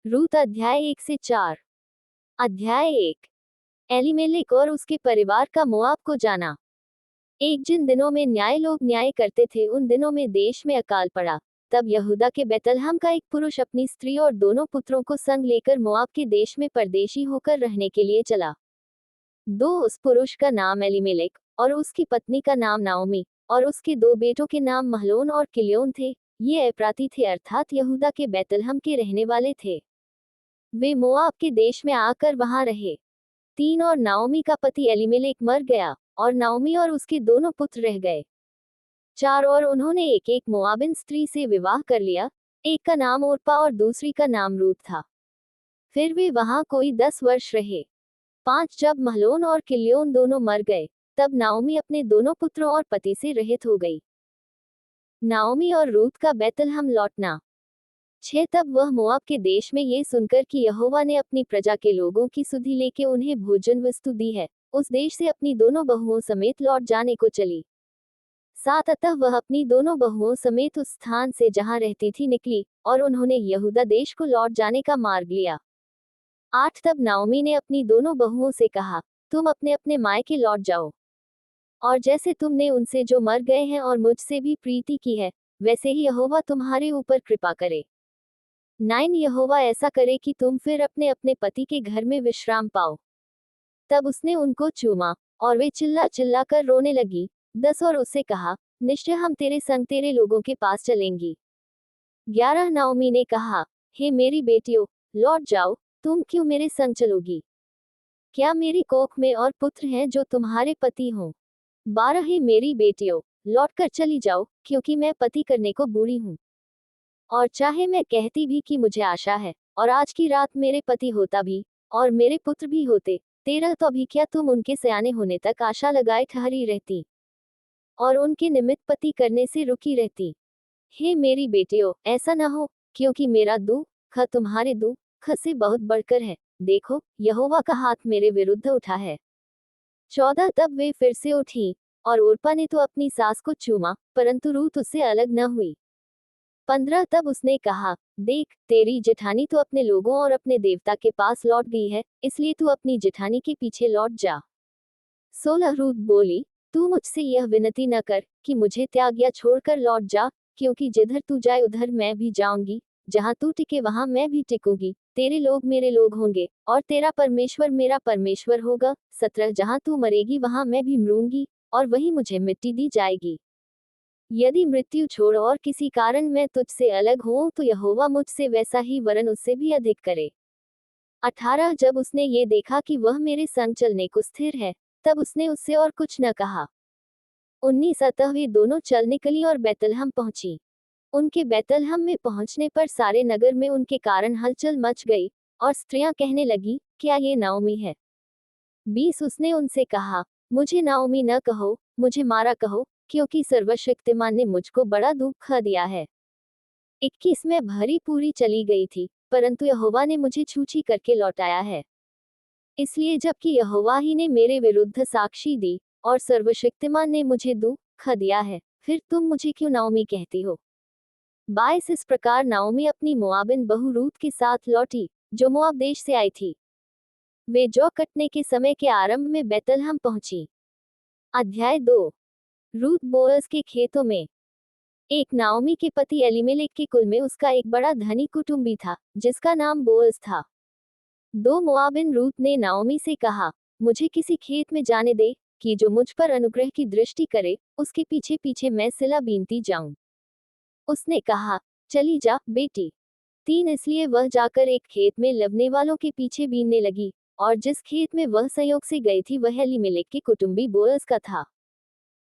रूत अध्याय 1 से 4। अध्याय 1। एलीमेलेक और उसके परिवार का मोआब को जाना। एक जिन दिनों में लोग न्याय करते थे उन दिनों में देश में अकाल पड़ा। तब यहूदा के बैतलहम का एक पुरुष अपनी स्त्री और दोनों पुत्रों को संग लेकर मोआब के देश में परदेशी होकर रहने के लिए चला। उस पुरुष का नाम एलीमेलेक और उसकी पत्नी का नाम नाओमी और उसके दो बेटों के नाम महलोन और किल्योन थे। ये एप्राती थे अर्थात यहूदा के बैतलहम के रहने वाले थे। वे मोआब के देश में आकर वहां रहे। और नाओमी का पति एलीमेलेक मर गया और नाओमी और उसके दोनों पुत्र रह गए। और उन्होंने एक एक मोआबिन स्त्री से विवाह कर लिया। एक का नाम ओरपा और दूसरी का नाम रूत था। फिर वे वहां कोई 10 वर्ष रहे। जब महलोन और किल्योन दोनों मर गए तब नाओमी अपने दोनों पुत्रों और पति से रहित हो गई। नाओमी और रूत का बैतलहम लौटना। तब वह मोआब के देश में ये सुनकर कि यहोवा ने अपनी प्रजा के लोगों की सुधि लेके उन्हें भोजन वस्तु दी है, उस देश से अपनी दोनों बहुओं समेत लौट जाने को चली। अतः वह अपनी दोनों बहुओं समेत उस स्थान से जहां रहती थी निकली और उन्होंने यहूदा देश को लौट जाने का मार्ग लिया। तब नाओमी ने अपनी दोनों बहुओं से कहा, तुम अपने अपने मायके लौट जाओ, और जैसे तुमने उनसे जो मर गए हैं और मुझसे भी प्रीति की है, वैसे ही यहोवा तुम्हारे ऊपर कृपा करे। यहोवा ऐसा करे कि तुम फिर अपने अपने पति के घर में विश्राम पाओ। तब उसने उनको चूमा और वे चिल्ला चिल्ला कर रोने लगी। और उससे कहा, निश्चय हम तेरे संग तेरे लोगों के पास चलेंगी। 11 नाओमी ने कहा, हे मेरी बेटियों, लौट जाओ, तुम क्यों मेरे संग चलोगी? क्या मेरी कोख में और पुत्र हैं जो तुम्हारे पति हों? 12 हे मेरी बेटियों, लौट कर चली जाओ, क्योंकि मैं पति करने को बूढ़ी हूँ। और चाहे मैं कहती भी कि मुझे आशा है, और आज की रात मेरे पति होता भी, और मेरे पुत्र भी होते, 13 तो भी क्या तुम उनके सयाने होने तक आशा लगाए ठहरी रहती, और उनके निमित्त पति करने से रुकी रहती? हे मेरी बेटियों, ऐसा न हो, क्योंकि मेरा दुख तुम्हारे दुख से बहुत बढ़कर है। देखो, यहोवा का हाथ मेरे विरुद्ध उठा है। 14 तब वे फिर से उठी, और ओरपा ने तो अपनी सास को चूमा, परंतु रूत उससे अलग न हुई। 15 तब उसने कहा, देख, तेरी जेठानी तो अपने लोगों और अपने देवता के पास लौट गई है, इसलिए तू अपनी जेठानी के पीछे लौट जा। 16 रूत बोली, तू मुझसे यह विनती न कर कि मुझे त्याग या छोड़कर लौट जा, क्योंकि जिधर तू जाए उधर मैं भी जाऊंगी, जहां तू टिके वहां मैं भी टिकूंगी, तेरे लोग मेरे लोग होंगे और तेरा परमेश्वर मेरा परमेश्वर होगा। 17 जहां तू मरेगी वहां मैं भी मरूंगी, और वहीं मुझे मिट्टी दी जाएगी। यदि मृत्यु छोड़ और किसी कारण मैं तुझसे अलग हूं तो यहोवा मुझसे वैसा ही वरन उससे भी अधिक करे। 18 जब उसने ये देखा कि वह मेरे संग चलने को स्थिर है, तब उसने उससे और कुछ न कहा। 19 अतः वे दोनों चल निकली और बैतलहम पहुंची। उनके बैतलहम में पहुंचने पर सारे नगर में उनके कारण हलचल मच गई, और स्त्रियां कहने लगी, क्या ये नाओमी है? 20 उसने उनसे कहा, मुझे नाओमी न कहो, मुझे मारा कहो, क्योंकि सर्वशक्तिमान ने मुझको बड़ा दुख दिया है। 21 में भरी पूरी चली गई थी, परंतु यहोवा ने मुझे छूछी करके लौटाया है। इसलिए जबकि यहोवा ही ने मेरे विरुद्ध साक्षी दी, और सर्वशक्तिमान ने मुझे दुख दिया है, फिर तुम मुझे क्यों नाओमी कहती हो? 22 इस प्रकार नाओमी अपनी मोआबिन बहू रूत के साथ लौटी, जो मोआब देश से आई थी। वे जौ कटने के समय के आरंभ में बैतलहम पहुंची। अध्याय 2। रूत बोअज के खेतों में। एक नाओमी के पति एलीमेलेक के कुल में उसका एक बड़ा धनी कुटुंबी था, जिसका नाम बोअज था। मोआबिन रूत ने नाओमी से कहा, मुझे किसी खेत में जाने दे, कि जो मुझ पर अनुग्रह की दृष्टि करे, उसके पीछे पीछे मैं सिला बीनती जाऊं। उसने कहा, चली जा बेटी। 3 इसलिए वह जाकर एक खेत में लवने वालों के पीछे बीनने लगी, और जिस खेत में वह संयोग से गई थी वह एलीमेलेक के कुटुंबी बोअज का था।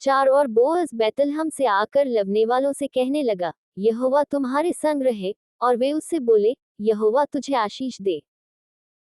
4 और बोअज बैतलहम से आकर लवने वालों से कहने लगा, यहोवा तुम्हारे संग रहे, और वे उससे बोले, यहोवा तुझे आशीष दे।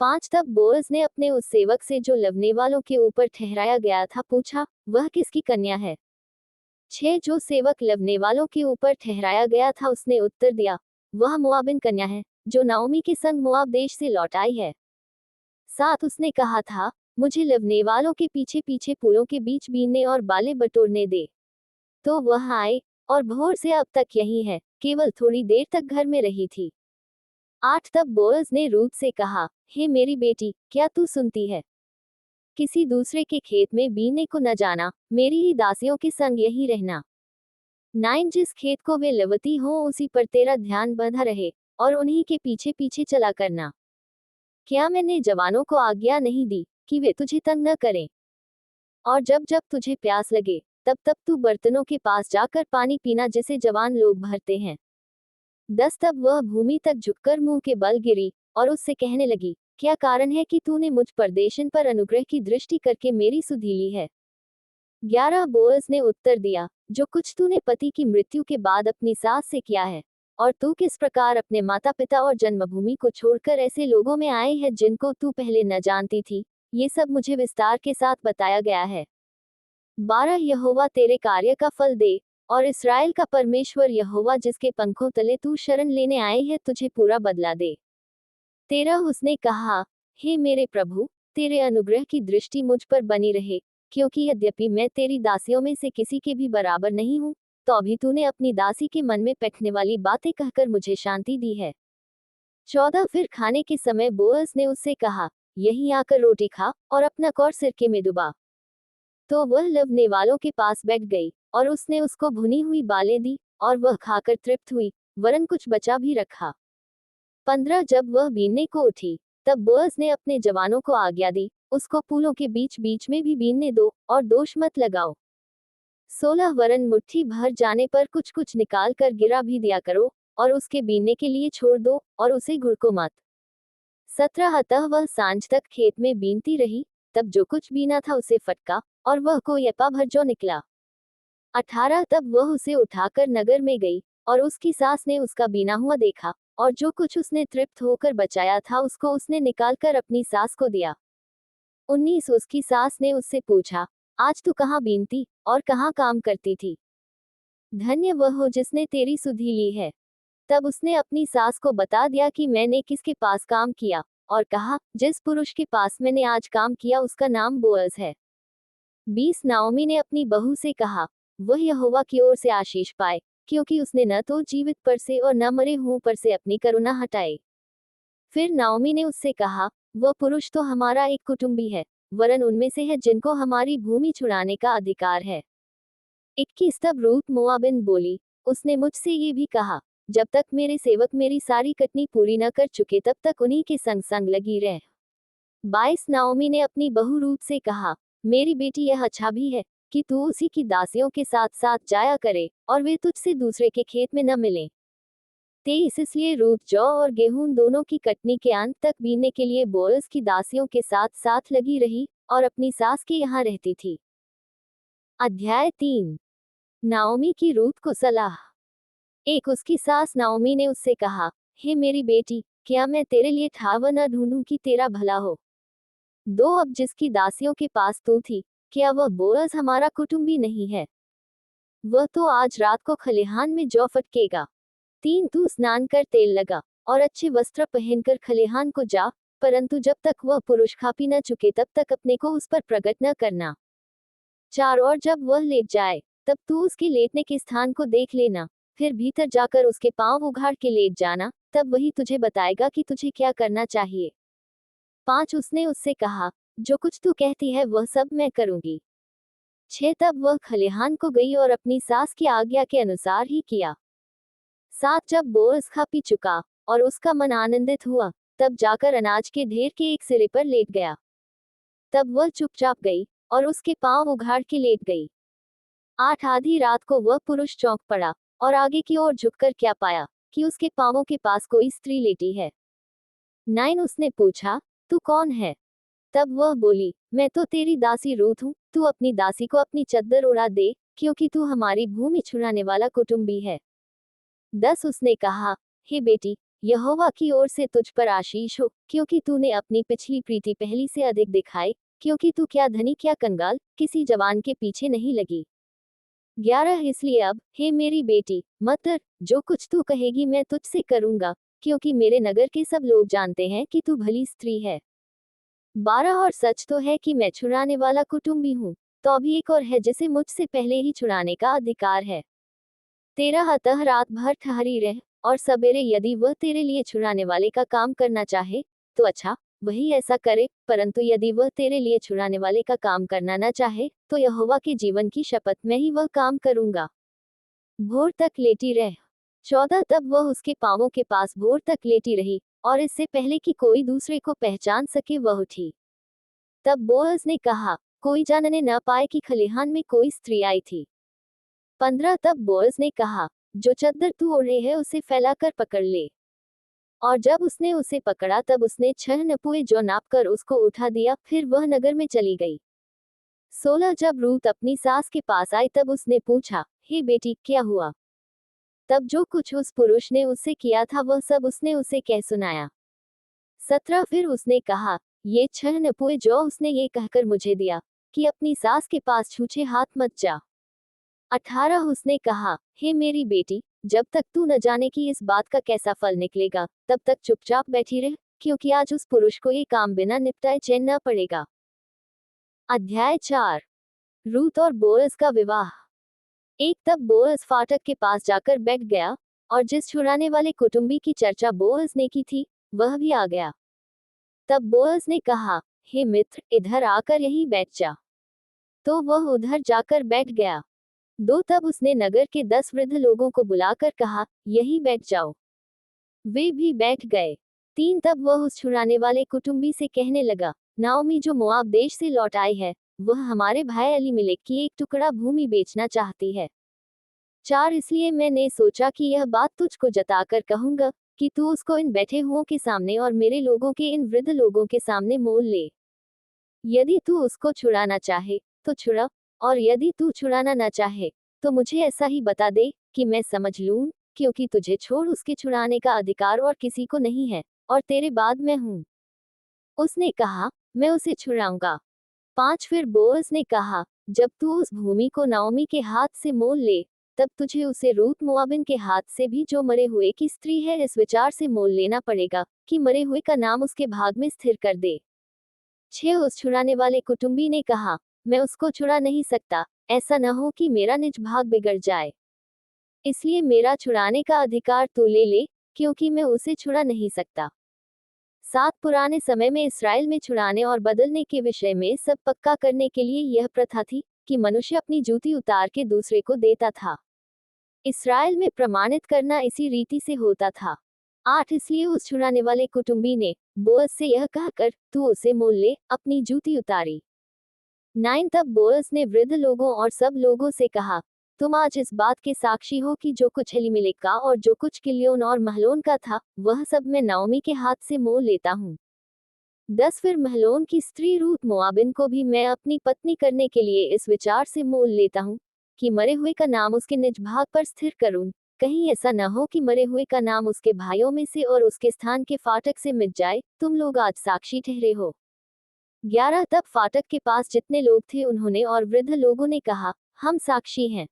5 तब बोअज ने अपने उस सेवक से जो लवने वालों के ऊपर ठहराया गया था पूछा, वह किसकी कन्या है? 6 जो सेवक लवने वालों के ऊपर ठहराया गया था उसने उत्तर दिया, वह मोआबिन कन्या है, जो नाओमी के संग मोआब देश से लौट आई है। 7 उसने कहा था, मुझे लवने वालों के पीछे पीछे फूलों के बीच बीनने और बालें बटोरने दे। तो वह आए, और भोर से अब तक यही है, केवल थोड़ी देर तक घर में रही थी। 8 तब बोअज ने रूथ से कहा, हे मेरी बेटी, क्या तू सुनती है? किसी दूसरे के खेत में बीनने को न जाना, मेरी ही दासियों के संग यही रहना। 9 जिस खेत को वे लवती हो उसी पर तेरा ध्यान बंधा रहे, और उन्हीं के पीछे पीछे चला करना। क्या मैंने जवानों को आज्ञा नहीं दी कि वे तुझे तंग न करें? और जब जब तुझे प्यास लगे, तब तब तू बर्तनों के पास जाकर पानी पीना जिसे जवान लोग भरते हैं। 10 तब वह भूमि तक झुककर मुंह के बल गिरी, और उससे कहने लगी, क्या कारण है कि तूने मुझ परदेशन पर अनुग्रह की दृष्टि करके मेरी सुधि ली है? 11 बोअज ने उत्तर दिया, जो कुछ तूने पति की मृत्यु के बाद अपनी सास से किया है, और तू किस प्रकार अपने माता पिता और जन्मभूमि को छोड़कर ऐसे लोगों में आई है जिनको तू पहले न जानती थी, ये सब मुझे विस्तार के साथ बताया गया है। 12 यहोवा तेरे कार्य का फल दे, और इस्राएल का परमेश्वर यहोवा जिसके पंखों तले तू शरण लेने आई है तुझे पूरा बदला दे। 13 उसने कहा, हे मेरे प्रभु, तेरे अनुग्रह की दृष्टि मुझ पर बनी रहे, क्योंकि यद्यपि मैं तेरी दासियों में से किसी के भी बराबर नहीं हूँ, तो भी तूने अपनी दासी के मन में पैठने वाली बातें कहकर मुझे शांति दी है। 14 फिर खाने के समय बोअज ने उससे कहा, यहीं आकर रोटी खा, और अपना कौर सिरके में डुबा। तो वह लवने वालों के पास बैठ गई, और उसने उसको भुनी हुई बालें दी, और वह खाकर तृप्त हुई, वरन कुछ बचा भी रखा। 15 जब वह बीनने को उठी, तब बोअज ने अपने जवानों को आज्ञा दी, उसको फूलों के बीच बीच में भी बीनने दो, और दोष मत लगाओ। 16 वरन मुट्ठी भर जाने पर कुछ कुछ निकाल कर गिरा भी दिया करो, और उसके बीनने के लिए छोड़ दो, और उसे घुड़को मत। 17 अतः वह सांझ तक खेत में बीनती रही, तब जो कुछ बीना था उसे फटका, और वह कोई एपा भर जो निकला। 18 तब वह उसे उठाकर नगर में गई, और उसकी सास ने उसका बीना हुआ देखा, और जो कुछ उसने तृप्त होकर बचाया था उसको उसने निकालकर अपनी सास को दिया। 19 उसकी सास ने उससे पूछा, आज तू कहाँ बीनती और कहाँ काम करती थी? धन्य वह हो जिसने तेरी सुधि ली है। तब उसने अपनी सास को बता दिया कि मैंने किसके पास काम किया, और कहा, जिस पुरुष के पास मैंने आज काम किया उसका नाम बोअज है। 20 नाओमी ने अपनी बहू से कहा, वह यहोवा की ओर से आशीष पाए, क्योंकि उसने न तो जीवित पर से और न मरे हुओं पर से अपनी करुणा हटाई। फिर नाओमी ने उससे कहा, वह पुरुष तो हमारा एक कुटुंबी है, वरन उनमें से है जिनको हमारी भूमि छुड़ाने का अधिकार है। 21 तब रूत मोआबिन बोली, उसने मुझसे ये भी कहा, जब तक मेरे सेवक मेरी सारी कटनी पूरी न कर चुके तब तक उन्हीं के संग संग लगी रह। 22 नाओमी ने अपनी बहू रूत से कहा, मेरी बेटी यह अच्छा भी है कि तू उसी की दासियों के साथ साथ जाया करे, और वे तुझसे दूसरे के खेत में न मिलें। 23 इसलिए रूत जौ और गेहूं दोनों की कटनी के अंत तक बीनने के लिए बोअज की दासियों के साथ साथ लगी रही, और अपनी सास के यहाँ रहती थी। अध्याय 3 नाओमी की रूत को सलाह। एक उसकी सास नाओमी ने उससे कहा, हे मेरी बेटी, क्या मैं तेरे लिए ठावर न ढूंढूं कि तेरा भला हो? 2 अब जिसकी दासियों के पास तू थी, क्या वह बोअज हमारा कुटुंबी नहीं है? वह तो आज रात को खलिहान में जौ फटकेगा। 3 तू स्नान कर तेल लगा, और अच्छे वस्त्र पहनकर खलिहान को जा, परंतु जब तक वह पुरुष खा पी न चुके तब तक अपने को उस पर प्रकट न करना। 4 और जब वह लेट जाए, तब तू उसके लेटने के स्थान को देख लेना, फिर भीतर जाकर उसके पांव उघाड़ के लेट जाना, तब वही तुझे बताएगा कि तुझे क्या करना चाहिए। 5 उसने उससे कहा, जो कुछ तू कहती है वह सब मैं करूंगी। 6 तब वह खलिहान को गई और अपनी सास की आज्ञा के अनुसार ही किया। 7 जब बोअज खा पी चुका, और उसका मन आनंदित हुआ, तब जाकर अनाज के ढेर के एक सिरे पर लेट गया। तब वह चुपचाप गई, और उसके पांव उघाड़ के लेट गई। 8 आधी रात को वह पुरुष चौंक पड़ा, और आगे की ओर झुककर क्या पाया, कि उसके पांवों के पास कोई स्त्री लेटी है। 9 उसने पूछा, तू कौन है? तब वह बोली, मैं तो तेरी दासी रूत हूँ, तू अपनी दासी को अपनी चद्दर उड़ा दे, क्योंकि तू हमारी भूमि छुड़ाने वाला कुटुंबी है। 10 उसने कहा, हे बेटी, यहोवा की ओर से तुझ पर आशीष हो, क्योंकि तूने अपनी पिछली प्रीति पहली से अधिक दिखाई, क्योंकि तू क्या धनी क्या कंगाल, किसी जवान के पीछे नहीं लगी। 11 इसलिए अब, हे मेरी बेटी, मत डर, जो कुछ तू कहेगी मैं तुझसे करूंगा, क्योंकि मेरे नगर के सब लोग जानते हैं कि तू भली स्त्री है। 12 और सच तो है कि मैं छुड़ाने वाला कुटुंबी हूँ, तो अभी एक और है जिसे मुझसे पहले ही छुड़ाने का अधिकार है। 13 अतः रात भर ठहरी रह, और सवेरे यदि वह तेरे लिए छुड़ाने वाले का काम करना चाहे तो अच्छा, वही ऐसा करे, परंतु यदि वह तेरे लिए छुड़ाने वाले का काम करना न चाहे तो यहोवा के जीवन की शपथ मैं ही वह काम करूंगा। भोर तक लेटी रह। 14 तब वह उसके पांवों के पास भोर तक लेटी रही, और इससे पहले कि कोई दूसरे को पहचान सके वह उठी। तब बोअज ने कहा, कोई जानने न पाए कि खलिहान में कोई स्त्री आई थी। 15 तब बोअज ने कहा, जो चद्दर तू ओढ़े है उसे फैलाकर पकड़ ले। और जब उसने उसे पकड़ा तब उसने 6 नपुए जौ नापकर उसको उठा दिया, फिर वह नगर में चली गई। 16 जब रूत अपनी सास के पास आई तब उसने पूछा, हे बेटी, क्या हुआ? तब जो कुछ उस पुरुष ने उससे किया था वह सब उसने उसे कह सुनाया। 17 फिर उसने कहा, ये 6 नपुए जौ उसने ये कहकर मुझे दिया कि अपनी सास के पास छूछे हाथ मत जा। 18 उसने कहा, हे मेरी बेटी, जब तक तू न जाने कि इस बात का कैसा फल निकलेगा तब तक चुपचाप बैठी रह, क्योंकि आज उस पुरुष को ये काम बिना निपटाए चैन न पड़ेगा। अध्याय 4। रूत और बोअज का विवाह। एक तब बोअज फाटक के पास जाकर बैठ गया, और जिस छुड़ाने वाले कुटुंबी की चर्चा बोअज ने की थी वह भी आ गया। तब बोअज ने कहा, हे मित्र, इधर आकर यहीं बैठ जा। तो वह उधर जाकर बैठ गया। 2 तब उसने नगर के 10 वृद्ध लोगों को बुलाकर कहा, यहीं बैठ जाओ। वे भी बैठ गए। 3 तब वह उस छुड़ाने वाले कुटुंबी से कहने लगा, नाओमी जो मोआब देश से लौट आई है, वह हमारे भाई एलीमेलेक की एक टुकड़ा भूमि बेचना चाहती है। 4 इसलिए मैंने सोचा कि यह बात तुझको जताकर कहूंगा कि तू उसको इन बैठे हुओं के सामने और मेरे लोगों के इन वृद्ध लोगों के सामने मोल ले। यदि तू उसको छुड़ाना चाहे तो छुड़ा, और यदि तू छुड़ाना न चाहे तो मुझे ऐसा ही बता दे कि मैं समझ लूं, क्योंकि तुझे छोड़ उसके छुड़ाने का अधिकार और किसी को नहीं है, और तेरे बाद मैं हूं। उसने कहा, मैं उसे छुड़ाऊंगा। 5 फिर बोअज ने कहा, जब तू उस भूमि को नाओमी के हाथ से मोल ले, तब तुझे उसे रूत मोआबिन के हाथ से भी, जो मरे हुए की स्त्री है, इस विचार से मोल लेना पड़ेगा कि मरे हुए का नाम उसके भाग में स्थिर कर दे। 6 उस छुड़ाने वाले कुटुंबी ने कहा, मैं उसको छुड़ा नहीं सकता, ऐसा न हो कि मेरा निज भाग बिगड़ जाए, इसलिए मेरा छुड़ाने का अधिकार तू ले ले, क्योंकि मैं उसे छुड़ा नहीं सकता। 7 पुराने समय में इसराइल में छुड़ाने और बदलने के विषय में सब पक्का करने के लिए यह प्रथा थी कि मनुष्य अपनी जूती उतार के दूसरे को देता था। इसराइल में प्रमाणित करना इसी रीति से होता था। 8 इसलिए उस छुड़ाने वाले कुटुंबी ने बोअज से यह कहकर, तू उसे मोल ले, अपनी जूती उतारी। 9 तब बोअज ने वृद्ध लोगों और सब लोगों से कहा, तुम आज इस बात के साक्षी हो कि जो कुछ एलीमेलेक का और जो कुछ किल्योन और महलोन का था, वह सब मैं नाओमी के हाथ से मोल लेता हूँ। 10 फिर महलोन की स्त्री रूत मोआबिन को भी मैं अपनी पत्नी करने के लिए इस विचार से मोल लेता हूँ कि मरे हुए का नाम उसके निज भाग पर स्थिर करूं, कहीं ऐसा न हो कि मरे हुए का नाम उसके भाइयों में से और उसके स्थान के फाटक से मिट जाए। तुम लोग आज साक्षी ठहरे हो। 11 तब फाटक के पास जितने लोग थे उन्होंने और वृद्ध लोगों ने कहा, हम साक्षी हैं।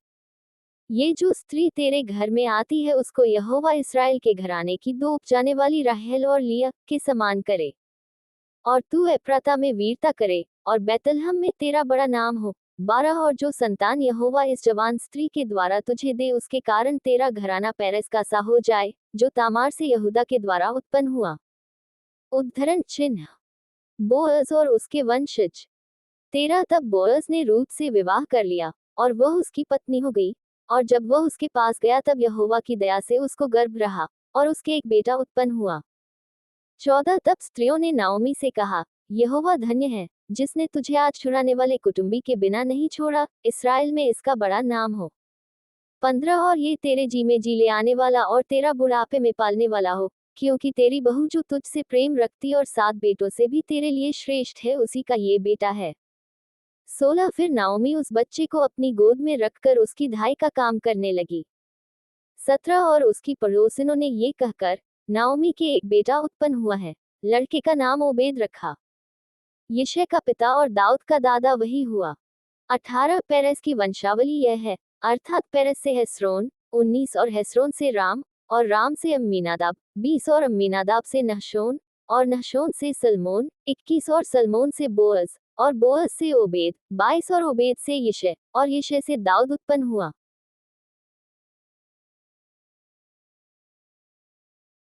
ये जो स्त्री तेरे घर में आती है उसको यहोवा इसराइल के घराने की 2 उपजाने वाली राहेल और लिया के समान करे, और तू एप्राता में वीरता करे, और बैतलहम में तेरा बड़ा नाम हो। 12 और जो संतान यहोवा इस जवान स्त्री के द्वारा तुझे दे उसके कारण तेरा घराना पेरेस का सा हो जाए, जो तामार से यहूदा के द्वारा उत्पन्न हुआ। उद्धरण चिन्ह। बोअज और उसके वंशज। 13 तब बोअज ने रूत से विवाह कर लिया, और वह उसकी पत्नी हो गई, और जब वह उसके पास गया तब यहोवा की दया से उसको गर्भ रहा, और उसके एक बेटा उत्पन्न हुआ। 14 तब स्त्रियों ने नाओमी से कहा, यहोवा धन्य है, जिसने तुझे आज छुड़ाने वाले कुटुंबी के बिना नहीं छोड़ा, इसराइल में इसका बड़ा नाम हो। 15 और ये तेरे जी में जी ले आने वाला और तेरा बुढ़ापे में पालने वाला हो, क्योंकि तेरी बहू जो तुझसे प्रेम रखती और 7 बेटों से भी तेरे लिए श्रेष्ठ है, उसी का ये बेटा है। 16 फिर नाओमी उस बच्चे को अपनी गोद में रखकर उसकी धाई का काम करने लगी। 17 और उसकी पड़ोसिनों ने ये कहकर, नाओमी के एक बेटा उत्पन्न हुआ है, लड़के का नाम ओबेद रखा। यिशै का पिता और दाऊद का दादा वही हुआ। 18 पेरेस की वंशावली यह है, अर्थात पेरेस से हेस्रोन, 19 और हेस्रोन से राम, और राम से अम्मीनादाब, 20 और अम्मीनादाब से नहशोन, और नहशोन से सलमोन, 21 और सलमोन से बोअज, और बोअज से ओबेद, 22 और ओबेद से यिशै, और यिशै से दाऊद उत्पन्न हुआ।